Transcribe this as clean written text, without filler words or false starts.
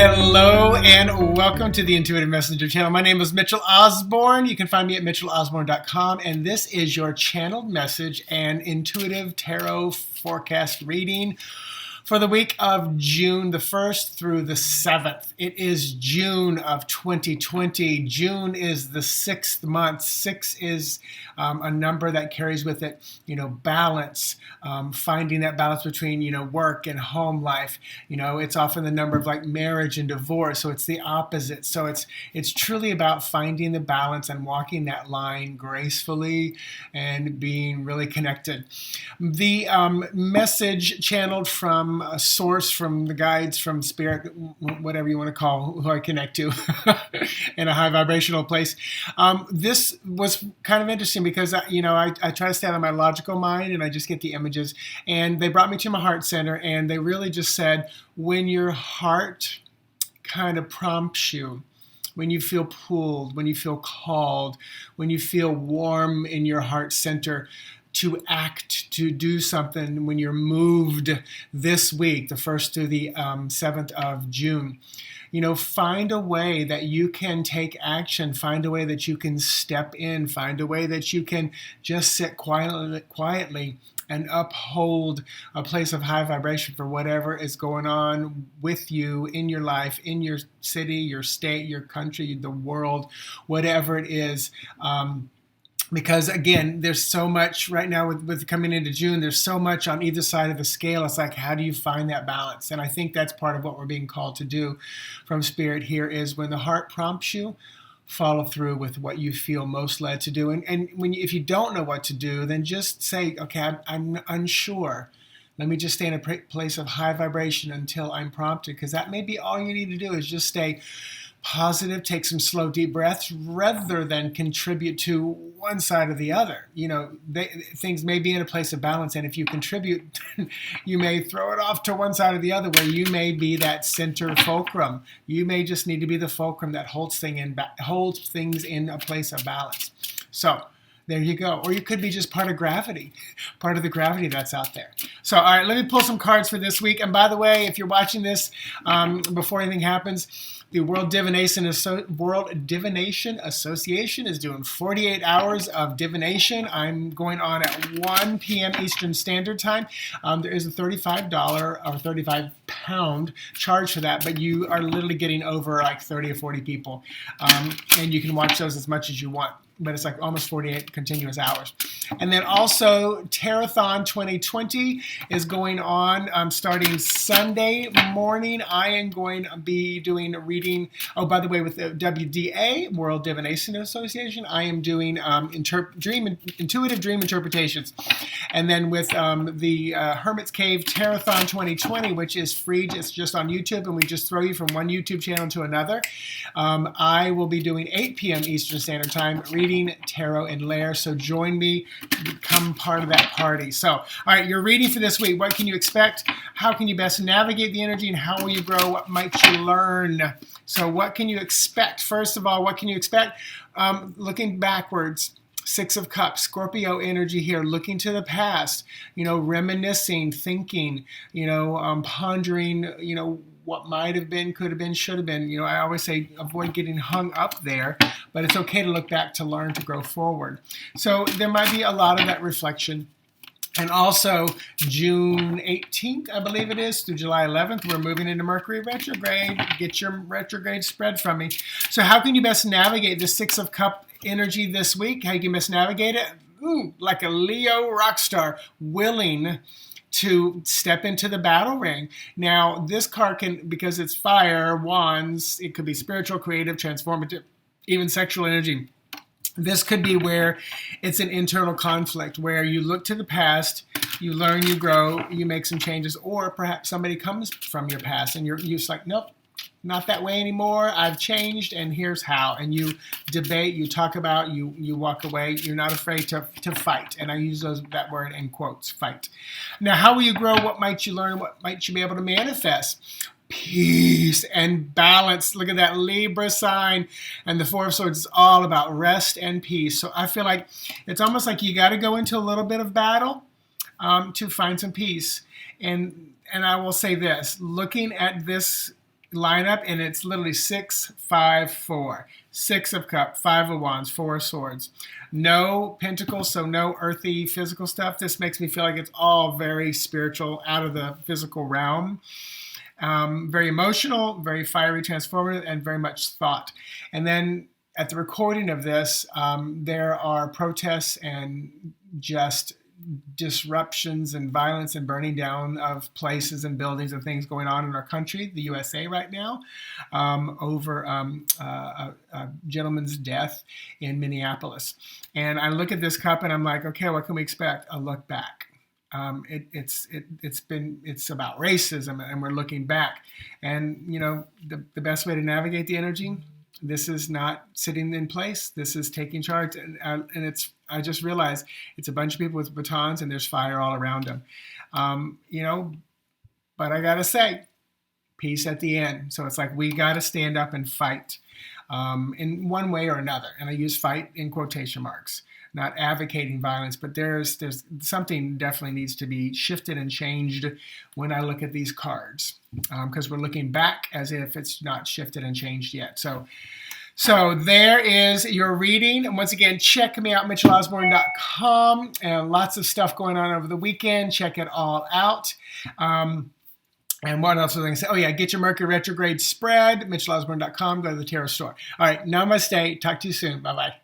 Hello and welcome to the Intuitive Messenger channel. My name is Mitchell Osborn. You can find me at mitchellosborn.com, and this is your channeled message and intuitive tarot forecast reading for the week of June the 1st through the 7th. It is June of 2020. June is the 6th month. 6 is a number that carries with it, balance, finding that balance between, work and home life. It's often the number of like marriage and divorce, so it's the opposite. So it's truly about finding the balance and walking that line gracefully and being really connected. The message channeled from a source, from the guides, from spirit, whatever you want to call who I connect to in a high vibrational place. This was kind of interesting because I try to stay out of my logical mind and I just get the images, and they brought me to my heart center, and they really just said, when your heart kind of prompts you, when you feel pulled, when you feel called, when you feel warm in your heart center to act, to do something, when you're moved this week, the 1st to the 7th of June, find a way that you can take action, find a way that you can step in, find a way that you can just sit quietly and uphold a place of high vibration for whatever is going on with you in your life, in your city, your state, your country, the world, whatever it is. Because again, there's so much right now with coming into June, there's so much on either side of the scale. It's like, how do you find that balance? And I think that's part of what we're being called to do from Spirit here is when the heart prompts you, follow through with what you feel most led to do. And if you don't know what to do, then just say, okay, I'm unsure. Let me just stay in a place of high vibration until I'm prompted, because that may be all you need to do is just stay positive, take some slow, deep breaths rather than contribute to one side or the other. Things may be in a place of balance, and if you contribute, you may throw it off to one side or the other, where you may be that center fulcrum. You may just need to be the fulcrum that holds things in a place of balance. So there you go. Or you could be just part of gravity, part of the gravity that's out there. So, all right, let me pull some cards for this week. And by the way, if you're watching this before anything happens, the World Divination Association is doing 48 hours of divination. I'm going on at 1 p.m. Eastern Standard Time. There is a $35 or £35 charge for that, but you are literally getting over like 30 or 40 people. And you can watch those as much as you want, but it's like almost 48 continuous hours. And then also Tarot-thon 2020 is going on starting Sunday morning. I am going to be doing a reading. Oh, by the way, with the WDA, World Divination Association, I am doing intuitive dream interpretations. And then with the Hermit's Cave Tarot-thon 2020, which is free, it's just on YouTube, and we just throw you from one YouTube channel to another. I will be doing 8 p.m. Eastern Standard Time, reading tarot and layer. So join me, become part of that party. So, all right, your reading for this week. What can you expect? How can you best navigate the energy, and how will you grow? What might you learn? So what can you expect? First of all, what can you expect? Looking backwards, 6 of Cups, Scorpio energy here, looking to the past, reminiscing, thinking, pondering, what might have been, could have been, should have been. I always say avoid getting hung up there, but it's okay to look back, to learn, to grow forward. So there might be a lot of that reflection. And also June 18th, I believe it is, through July 11th, we're moving into Mercury retrograde. Get your retrograde spread from me. So how can you best navigate the 6 of Cup energy this week? How you can best navigate it? Like a Leo rock star, willing to step into the battle ring. Now, this card can, because it's fire, wands, it could be spiritual, creative, transformative, even sexual energy. This could be where it's an internal conflict, where you look to the past, you learn, you grow, you make some changes, or perhaps somebody comes from your past and you're just like, nope, not that way anymore. I've changed, and here's how. And you debate, you talk about, you walk away. You're not afraid to fight. And I use that word in quotes, fight. Now, how will you grow? What might you learn? What might you be able to manifest? Peace and balance. Look at that Libra sign, and the 4 of Swords is all about rest and peace. So I feel like it's almost like you got to go into a little bit of battle to find some peace. And I will say this, looking at this lineup, and it's literally 6-5-4. 6 of Cups, 5 of Wands, 4 of Swords. No Pentacles, so no earthy physical stuff. This makes me feel like it's all very spiritual, out of the physical realm. Very emotional, very fiery, transformative, and very much thought. And then at the recording of this, there are protests and just disruptions and violence and burning down of places and buildings and things going on in our country, the USA right now, over a gentleman's death in Minneapolis. And I look at this cup and I'm like, okay, what can we expect? A look back. It's about racism, and we're looking back. And the best way to navigate the energy, this is not sitting in place. This is taking charge, and I just realized it's a bunch of people with batons, and there's fire all around them. But I gotta say, peace at the end. So it's like we gotta stand up and fight in one way or another. And I use fight in quotation marks, not advocating violence, but there's something definitely needs to be shifted and changed when I look at these cards, because we're looking back as if it's not shifted and changed yet. So there is your reading. And once again, check me out, MitchellOsborn.com, and lots of stuff going on over the weekend. Check it all out. And what else was I going to say? Oh, yeah, get your Mercury retrograde spread, MitchellOsborn.com. Go to the tarot store. All right, namaste. Talk to you soon. Bye-bye.